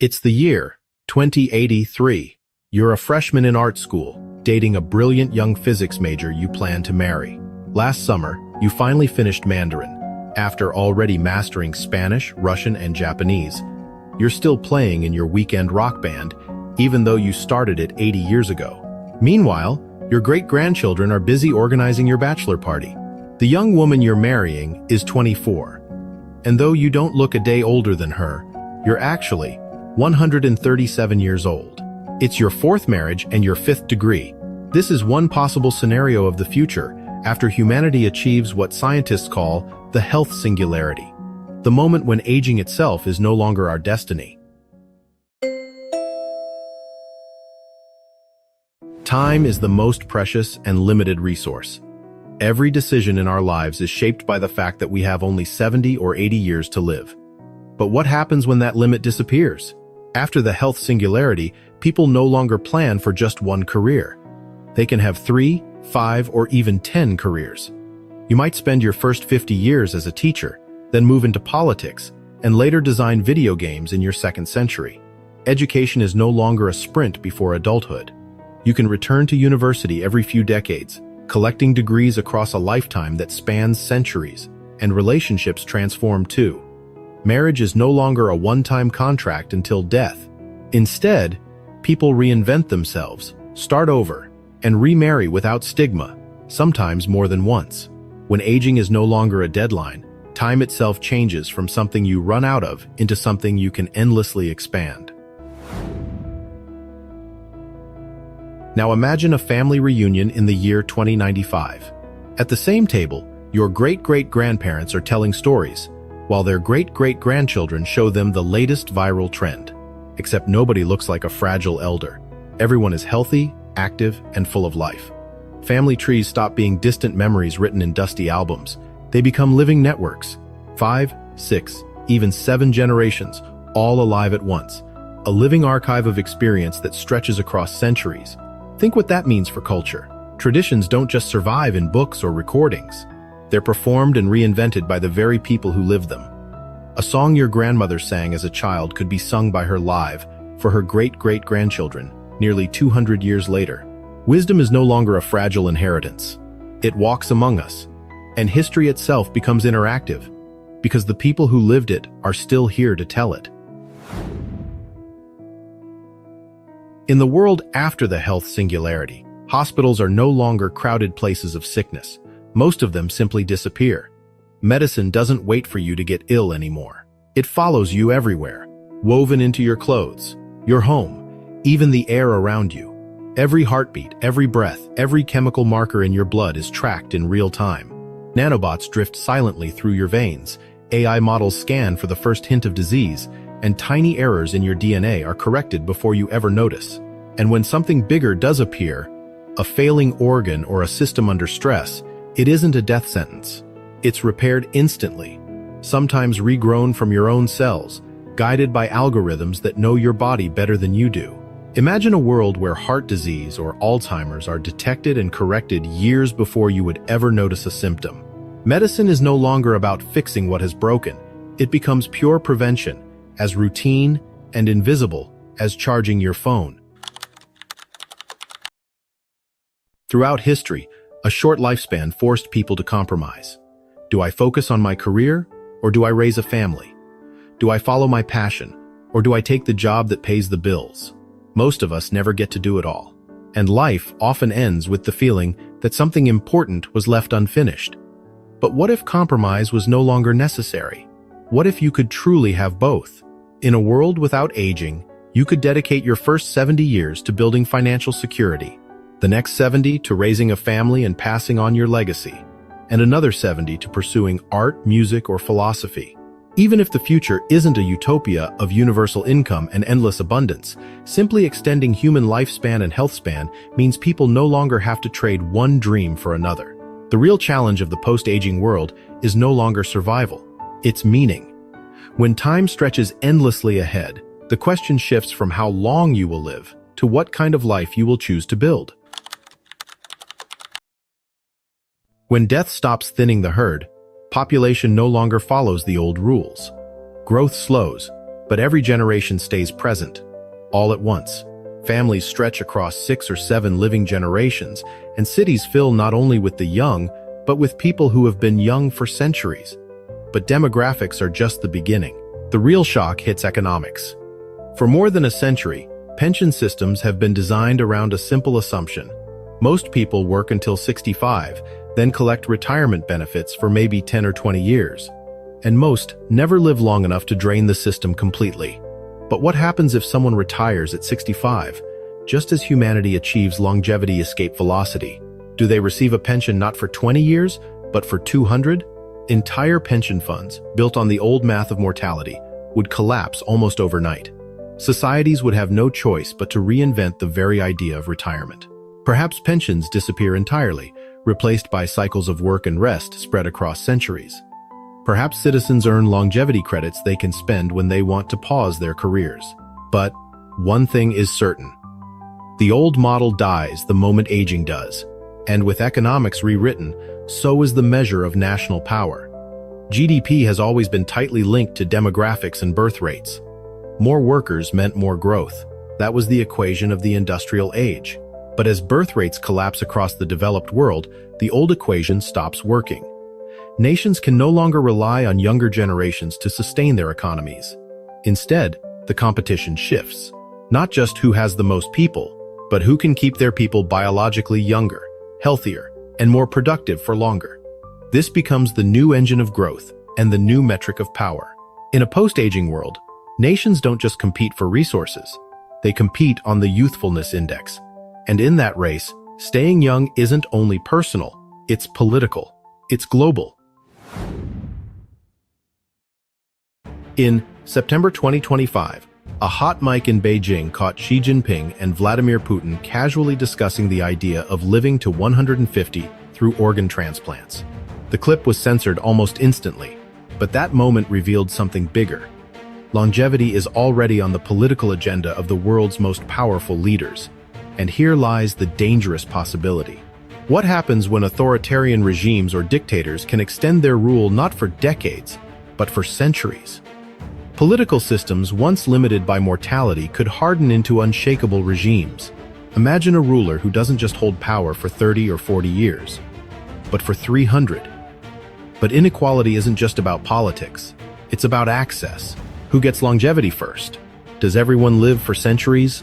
It's the year 2083. You're a freshman in art school, dating a brilliant young physics major you plan to marry. Last summer, you finally finished Mandarin. After already mastering Spanish, Russian, and Japanese, you're still playing in your weekend rock band, even though you started it 80 years ago. Meanwhile, your great-grandchildren are busy organizing your bachelor party. The young woman you're marrying is 24. And though you don't look a day older than her, you're actually 137 years old. It's your fourth marriage and your fifth degree. This is one possible scenario of the future after humanity achieves what scientists call the health singularity, the moment when aging itself is no longer our destiny. Time is the most precious and limited resource. Every decision in our lives is shaped by the fact that we have only 70 or 80 years to live. But what happens when that limit disappears? After the health singularity, people no longer plan for just one career. They can have 3, 5, or even 10 careers. You might spend your first 50 years as a teacher, then move into politics, and later design video games in your second century. Education is no longer a sprint before adulthood. You can return to university every few decades, collecting degrees across a lifetime that spans centuries, and relationships transform too. Marriage is no longer a one-time contract until death. Instead, people reinvent themselves, start over, and remarry without stigma, sometimes more than once. When aging is no longer a deadline, time itself changes from something you run out of into something you can endlessly expand. Now imagine a family reunion in the year 2095. At the same table, your great-great-grandparents are telling stories, while their great-great-grandchildren show them the latest viral trend. Except nobody looks like a fragile elder. Everyone is healthy, active, and full of life. Family trees stop being distant memories written in dusty albums. They become living networks. 5, 6, even 7 generations, all alive at once. A living archive of experience that stretches across centuries. Think what that means for culture. Traditions don't just survive in books or recordings. They're performed and reinvented by the very people who lived them. A song your grandmother sang as a child could be sung by her live for her great-great-grandchildren, nearly 200 years later. Wisdom is no longer a fragile inheritance. It walks among us, and history itself becomes interactive, because the people who lived it are still here to tell it. In the world after the health singularity, hospitals are no longer crowded places of sickness. Most of them simply disappear. Medicine doesn't wait for you to get ill anymore. It follows you everywhere, woven into your clothes, your home, even the air around you. Every heartbeat, every breath, every chemical marker in your blood is tracked in real time. Nanobots drift silently through your veins, AI models scan for the first hint of disease, and tiny errors in your DNA are corrected before you ever notice. And when something bigger does appear, a failing organ or a system under stress, it isn't a death sentence. It's repaired instantly, sometimes regrown from your own cells, guided by algorithms that know your body better than you do. Imagine a world where heart disease or Alzheimer's are detected and corrected years before you would ever notice a symptom. Medicine is no longer about fixing what has broken. It becomes pure prevention, as routine and invisible as charging your phone. Throughout history, a short lifespan forced people to compromise. Do I focus on my career, or do I raise a family? Do I follow my passion, or do I take the job that pays the bills? Most of us never get to do it all. And life often ends with the feeling that something important was left unfinished. But what if compromise was no longer necessary? What if you could truly have both? In a world without aging, you could dedicate your first 70 years to building financial security, the next 70 to raising a family and passing on your legacy, and another 70 to pursuing art, music, or philosophy. Even if the future isn't a utopia of universal income and endless abundance, simply extending human lifespan and health span means people no longer have to trade one dream for another. The real challenge of the post-aging world is no longer survival, it's meaning. When time stretches endlessly ahead, the question shifts from how long you will live to what kind of life you will choose to build. When death stops thinning the herd, population no longer follows the old rules. Growth slows, but but every generation stays present, all at once. Families stretch across 6 or 7 living generations, and cities fill not only with the young, but with people who have been young for centuries. But demographics are just the beginning. The real shock hits economics. For more than a century, pension systems have been designed around a simple assumption. Most people work until 65, then collect retirement benefits for maybe 10 or 20 years. And most never live long enough to drain the system completely. But what happens if someone retires at 65, just as humanity achieves longevity escape velocity? Do they receive a pension not for 20 years, but for 200? Entire pension funds, built on the old math of mortality, would collapse almost overnight. Societies would have no choice but to reinvent the very idea of retirement. Perhaps pensions disappear entirely, replaced by cycles of work and rest spread across centuries. Perhaps citizens earn longevity credits they can spend when they want to pause their careers. But one thing is certain. The old model dies the moment aging does. And with economics rewritten, so is the measure of national power. GDP has always been tightly linked to demographics and birth rates. More workers meant more growth. That was the equation of the industrial age. But as birth rates collapse across the developed world, the old equation stops working. Nations can no longer rely on younger generations to sustain their economies. Instead, the competition shifts. Not just who has the most people, but who can keep their people biologically younger, healthier, and more productive for longer. This becomes the new engine of growth and the new metric of power. In a post-aging world, nations don't just compete for resources. They compete on the youthfulness index. And in that race, staying young isn't only personal, it's political, it's global. In September 2025, a hot mic in Beijing caught Xi Jinping and Vladimir Putin casually discussing the idea of living to 150 through organ transplants. The clip was censored almost instantly, but that moment revealed something bigger. Longevity is already on the political agenda of the world's most powerful leaders. And here lies the dangerous possibility. What happens when authoritarian regimes or dictators can extend their rule not for decades, but for centuries? Political systems once limited by mortality could harden into unshakable regimes. Imagine a ruler who doesn't just hold power for 30 or 40 years, but for 300. But inequality isn't just about politics. It's about access. Who gets longevity first? Does everyone live for centuries,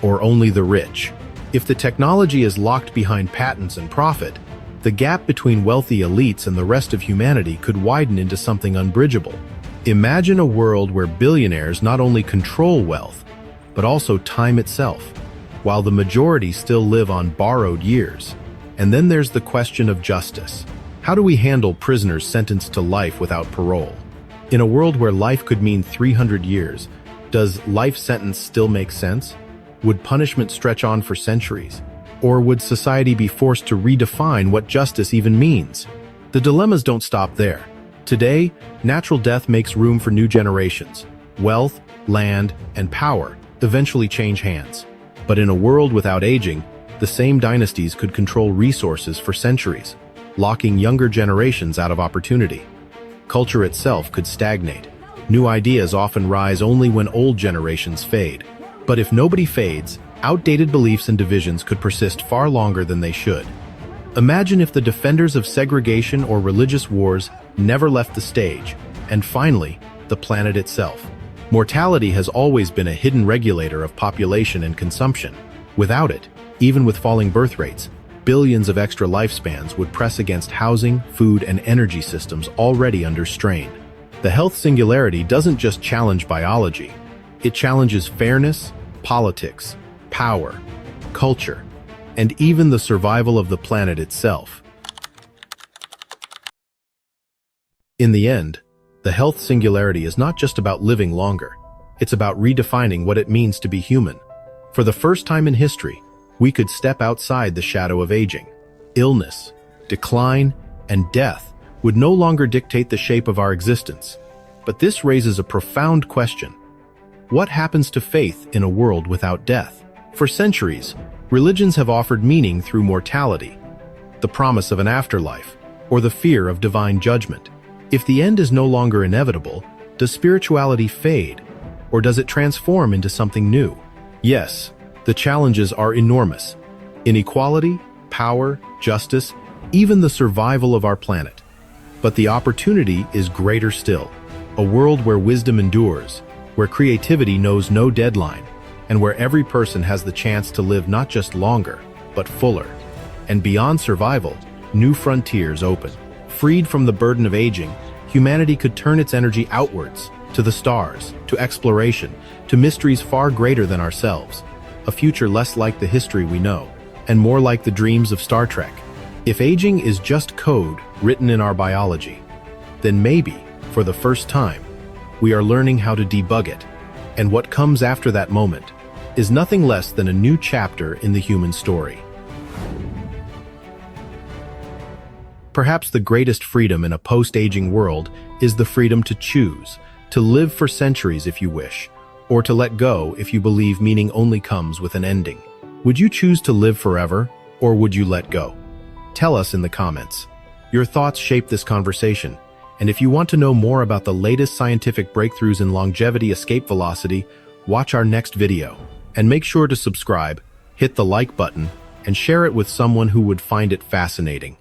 or only the rich? If the technology is locked behind patents and profit, the gap between wealthy elites and the rest of humanity could widen into something unbridgeable. Imagine a world where billionaires not only control wealth, but also time itself, while the majority still live on borrowed years. And then there's the question of justice. How do we handle prisoners sentenced to life without parole? In a world where life could mean 300 years, does life sentence still make sense? Would punishment stretch on for centuries? Or would society be forced to redefine what justice even means? The dilemmas don't stop there. Today, natural death makes room for new generations. Wealth, land, and power eventually change hands. But in a world without aging, the same dynasties could control resources for centuries, locking younger generations out of opportunity. Culture itself could stagnate. New ideas often rise only when old generations fade. But if nobody fades, outdated beliefs and divisions could persist far longer than they should. Imagine if the defenders of segregation or religious wars never left the stage, and finally, the planet itself. Mortality has always been a hidden regulator of population and consumption. Without it, even with falling birth rates, billions of extra lifespans would press against housing, food, and energy systems already under strain. The Health Singularity doesn't just challenge biology. It challenges fairness, politics, power, culture, and even the survival of the planet itself. In the end, the Health Singularity is not just about living longer. It's about redefining what it means to be human. For the first time in history, we could step outside the shadow of aging. Illness, decline, and death would no longer dictate the shape of our existence. But this raises a profound question. What happens to faith in a world without death? For centuries, religions have offered meaning through mortality, the promise of an afterlife, or the fear of divine judgment. If the end is no longer inevitable, does spirituality fade? or does it transform into something new? Yes, the challenges are enormous. Inequality, power, justice, even the survival of our planet. But the opportunity is greater still. A world where wisdom endures, where creativity knows no deadline, and where every person has the chance to live not just longer, but fuller. And beyond survival, new frontiers open. Freed from the burden of aging, humanity could turn its energy outwards, to the stars, to exploration, to mysteries far greater than ourselves. A future less like the history we know, and more like the dreams of Star Trek. If aging is just code written in our biology, then maybe, for the first time, we are learning how to debug it. And what comes after that moment is nothing less than a new chapter in the human story. Perhaps the greatest freedom in a post-aging world is the freedom to choose, to live for centuries if you wish, or to let go if you believe meaning only comes with an ending. Would you choose to live forever, or would you let go? Tell us in the comments. Your thoughts shape this conversation, and if you want to know more about the latest scientific breakthroughs in longevity escape velocity, watch our next video. And make sure to subscribe, hit the like button, and share it with someone who would find it fascinating.